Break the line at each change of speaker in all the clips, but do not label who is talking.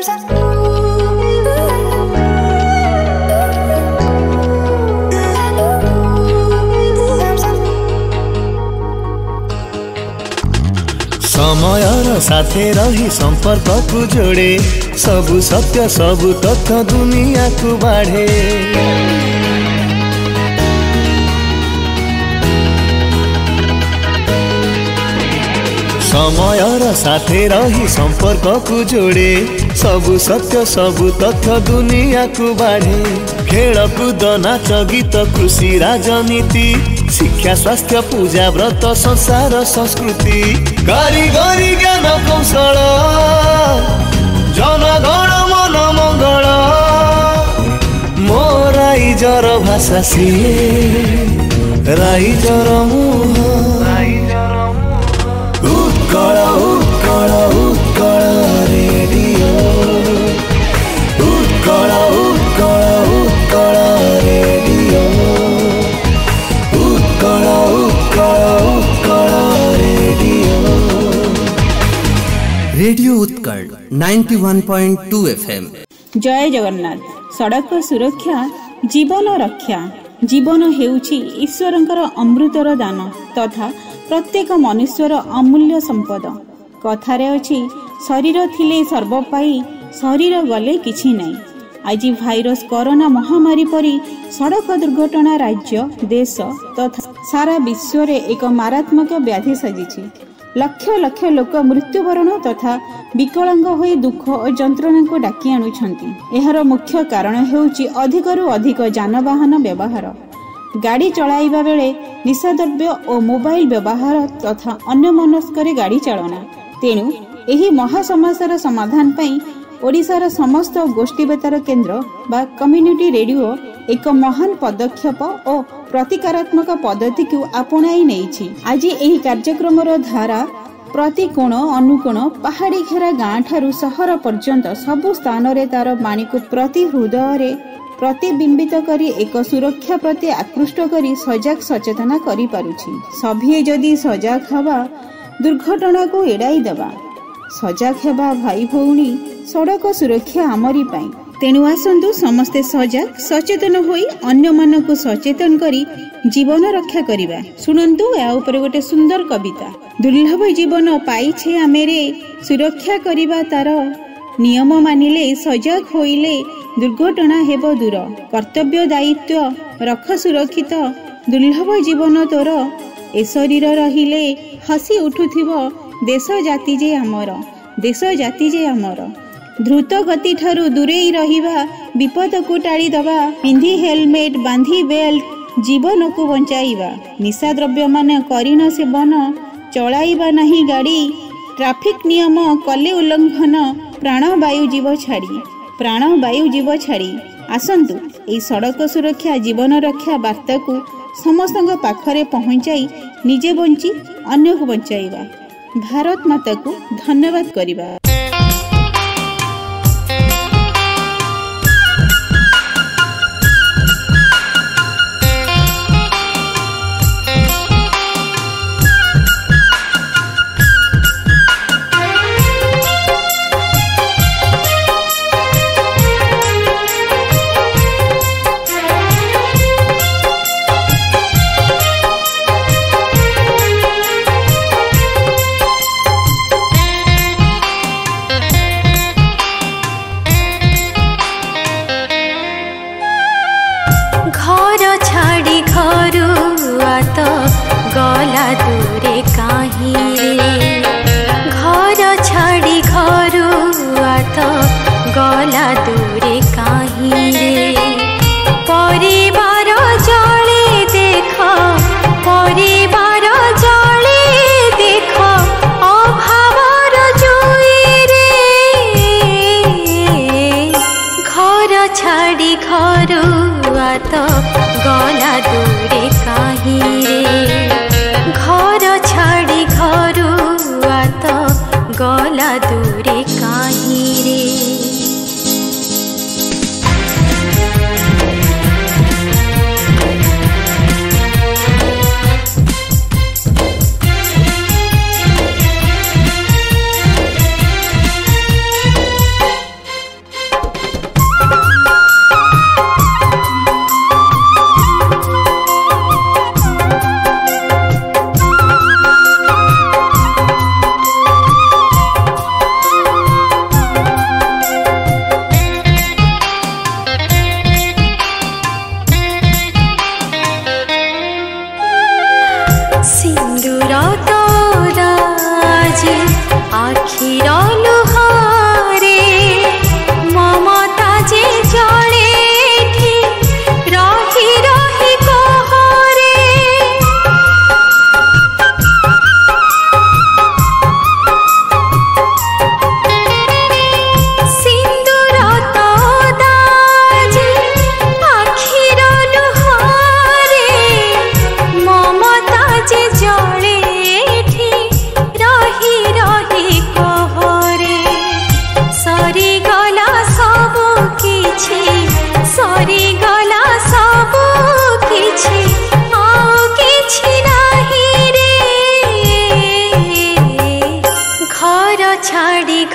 समयर साथे रही संपर्क को जोड़े सबु सत्य सबु तथ्य दुनिया को बाढ़े समयर साथे रही संपर्क को जोड़े सबु सत्य सबु तथ्य दुनिया को बाढ़े खेल कूद नाच गीत कृषि राजनीति शिक्षा स्वास्थ्य पूजा व्रत संसार संस्कृति कारीगरी ज्ञान कौशल जनगण मन मंगल मो राइजर भाषा सिए राइजर मुह Utkal Utkal Utkal radio Utkal Utkal Utkal radio Utkal Utkal Utkal radio
radio Utkal 91.2 FM।
जय जगन्नाथ। सड़क सुरक्षा जीवन रक्षा। जीवन हेउछि ईश्वरंकर अमृतर दान तथा प्रत्येक मनुष्यर अमूल्य संपद। कथारे अछि शरीर थिले सर्व पाई शरीर गले किछि नै। आज भाइरस कोरोना महामारी परी सड़क दुर्घटना राज्य देश तथा सारा विश्व रे एक मारात्मक व्याधि सजिछि। लक्ष लक्ष लोक मृत्युवरण तथा विकलांग होई दुख और जंत्रणा को डाकी आनुछंती। एहार मुख्य कारण हेउछि अधिकरु अधिक जानवाहन व्यवहार। गाड़ी चलाइबा बेले निशाद्रव्य और मोबाइल व्यवहार तथा अन्य मनस्करे गाड़ी चालना। तेणु एही महासमस्यार समाधान पई ओडिशार समस्त गोष्ठी बेतार केंद्र बा कम्युनिटी रेडियो एक महान पदक्षेप और प्रतिकारात्मक पद्धति को आपणाई नेइछि। आज एही कार्यक्रम धारा प्रति कोण अनुकोण पहाड़ी घेरा गाँ ठारू सहर पर्यंत सबु स्थान रे तार बाणी को प्रति हृदय रे प्रतिबिंबित करी एक सुरक्षा प्रति आकृष्ट करी सजग सचेतना करी पारुछि। सभी जदि सजग हवा दुर्घटना को एड़ाई देबा। सजग हेबा भाई भौणी सड़क सुरक्षा आमरी पाई। तेणु आसंतु समस्ते सजग सचेतन होई अन्य मन को सचेतन करी जीवन रक्षा करिबा। सुनंतु या ऊपर गोटे सुंदर कविता। दुर्लभ जीवन पाइछे आमेरे सुरक्षा करिबा तार नियम मानिले सजग होइले दुर्घटना हेब दूर। कर्तव्य दायित्व रख सुरक्षित दुर्लभ जीवन तोर ए शरीर रहिले हसी उठुथिब देश जाति जे आमर देश जाति जे आमर। द्रुत गति ठारू दूरेई रहिबा विपद को टाड़ी दबा पिंधी हेलमेट बांधी बेल्ट जीवन को बंचाइबा। निशा द्रव्य मान करिन सेवन चलाइबा नहीं गाड़ी ट्रैफिक नियम कले उल्लंघन प्राणवायु जीव छाड़ी आसंतु एई सड़क सुरक्षा जीवन रक्षा वार्ता को समस्त पाखरे पहुंचाई निजे बंची अन्य को बंचाइबा। भारत माता को धन्यवाद करिबा।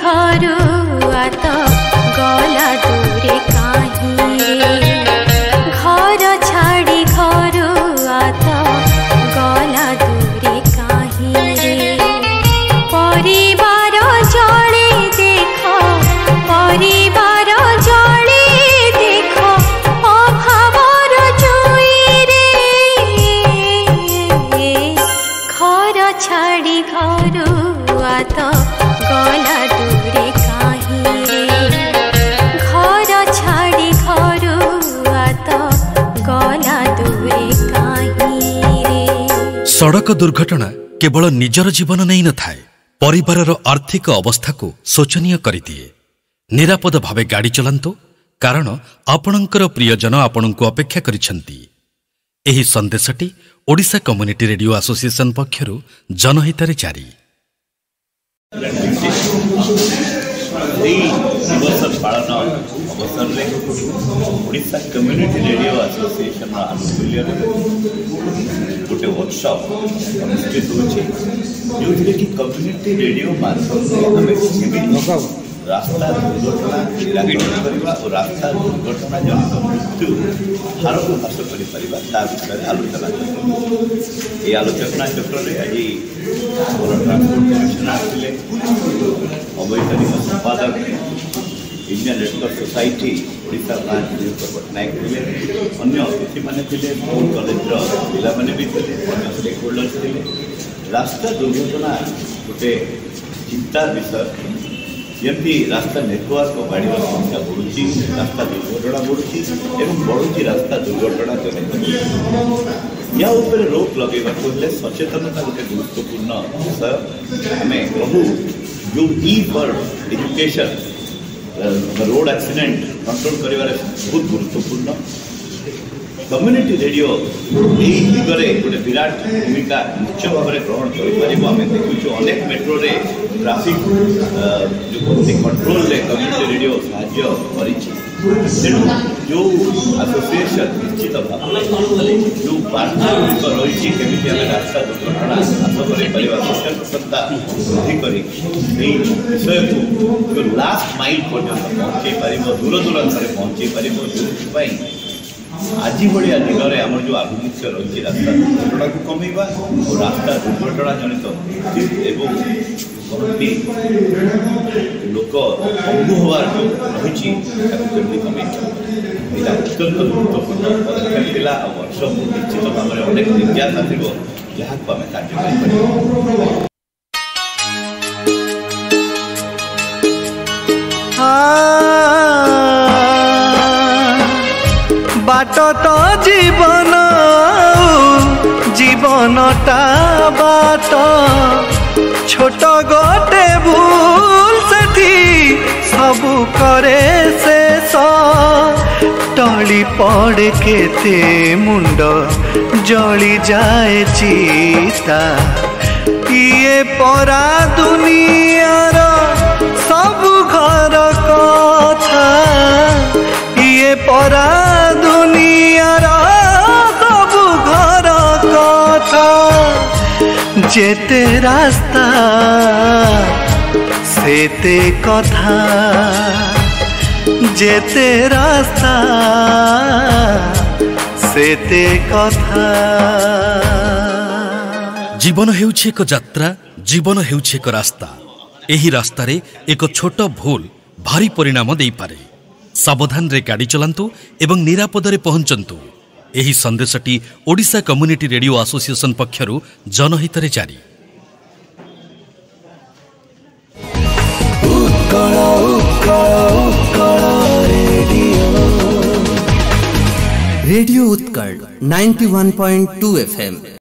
घरू आत गला दूरे काहे घर छाड़ी घरू आत गला दूरे काहे परिवार जड़े देख परिवार जड़े देख अभावर जुई रे घर छाड़ी घरू आत गला दूरे काहे घर छाड़ी घरू आत गला दूरे काहे।
सड़क दुर्घटना केवल निजर जीवन नहीं न थाए परिवारर आर्थिक अवस्था को शोचनीय करदिए। निरापद भावे गाड़ी चलांतु कारण आपणकर प्रियजन आपणको अपेक्षा करिसेंती। एही संदेशटी ओडिशा कम्युनिटी रेडियो एसोसिएशन पक्षरु जनहितारे जारी।
दिवस पालन अवसर में ओडिशा कम्युनिटी रेडियो एसोसिएशन आनुकूल्य गोटे वर्कशॉप अनुष्ठित होची जो कि कम्युनिटी रेडियो माध्यम से आम रास्ता दुर्घटना निराकरण करवा और रास्ता दुर्घटना जनित मृत्यु हार को ह्रास कर विषय आलोचना ये आलोचना चक्र में आज ट्रांसपोर्ट कमिश्नर आते अवैतनिक संपादक Indian red cross society Odisha branch Pattnaik थे अन्य अतिथि मैंने स्कूल कॉलेज पिला मैंने भी थे अन्य स्टेक होल्डर्स थे। रास्ता दुर्घटना गोटे चिंतार विषय जमी रास्ता नेटवर्क और गाड़ी संख्या बढ़ुची रास्ता दुर्घटना बढ़ुची एवं बढ़ुची रास्ता दुर्घटना जनित या ऊपर रोक लगेगा हेल्ले सचेतनता गोटे गुरुत्वपूर्ण विषय आम कहूँ जो E for education road accident control कर बहुत गुरुत्वपूर्ण कम्युनिटी रेडियो यही दिगरे गोटे विराट भूमिका निश्चय भाव में ग्रहण करें देखु अनेक मेट्रो रे ट्राफिक जो कंट्रोल रे कम्युनिटी रेडियो साहाय्य तेणु जो एसोसिएशन निश्चित भाव जो वार्ता गुड़िक रही केमी आम रास्ता दुर्घटना ह्रास कर सचेतनता वृद्धि कर विषय को जो लास्ट माइल पर्यटन पहुँचे पार दूर दूरांत पहुँचे पार जो आज भाया दिन में आम जो आभिमुख्य रही रास्ता दुर्घटना को कमेवा और रास्ता दुर्घटना जनित मृत्यु एवं कहती लोक अंगु हवार जो रही कमी यहाँ अत्यंत गुरुत्वपूर्ण पदक्षेप था वर्कशॉप निश्चित भाव में अनेक जिज्ञासा थी जहाँ को आम कार्यकारी
बाट तो जीवन जीवनटा बाट छोट गोटे भूल सेठी सबु करे शेष टली पड़े केते मुंड जली जाए चिता ये परा दुनियार सब घर कथा ये परा दुनियार सब घर कथा जेते रास्ता सेते कथा जेते रास्ता सेते कथा।
जीवन हेउछि एक यात्रा जीवन हेउछि एक रास्ता एही रास्तारे एक छोट भूल भारी परिणाम देई पारे। सावधान रे गाड़ी चलांतु एवं निरापद रे पहुंचंतु। एही संदेशटी ओडिशा कम्युनिटी रेडियो एसोसिएशन पक्षरु जनहित रे जारी।
Radio Utkal 91.2 FM